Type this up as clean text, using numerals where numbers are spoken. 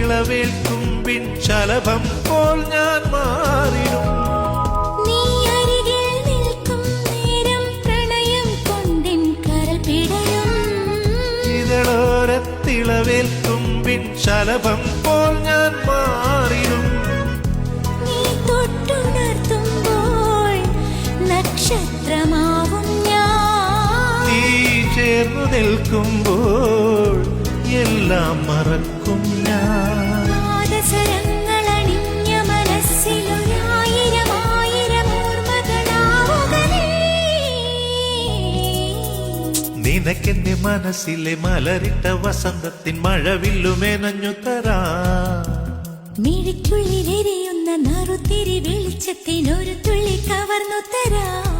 നീതളോരത്തിളവേൽക്കും പിൻശലഭം പോൽ ഞാൻ മാറിടും. നീ അരികിൽ നിൽക്കും നേരം പ്രണയം കൊണ്ടിൻ കരൾ പിടയും. നീതളോരത്തിളവേൽക്കും പിൻശലഭം പോൽ ഞാൻ മാറിടും. നീ തൊട്ടുണർത്തുമ്പോൾ നക്ഷത്രമാവും ഞാൻ. നീ ചേർന്നു നിൽക്കുമ്പോൾ എല്ലാം മറക്കും ഞാൻ. പാദസരങ്ങളണിഞ്ഞ മനസ്സിലൊരായിരം ആയിരം ഓർമ്മകളാവുകയേ. നിനക്കെന്റെ മനസ്സിലെ മലരിട്ട വസന്തത്തിൻ മഴവില്ലുമേനഞ്ഞു തരാ. മിഴിക്കുള്ളിലെരിയുന്ന നറുത്തിരി വെളിച്ചത്തിനൊരു തുള്ളി കവർന്നു തരാം.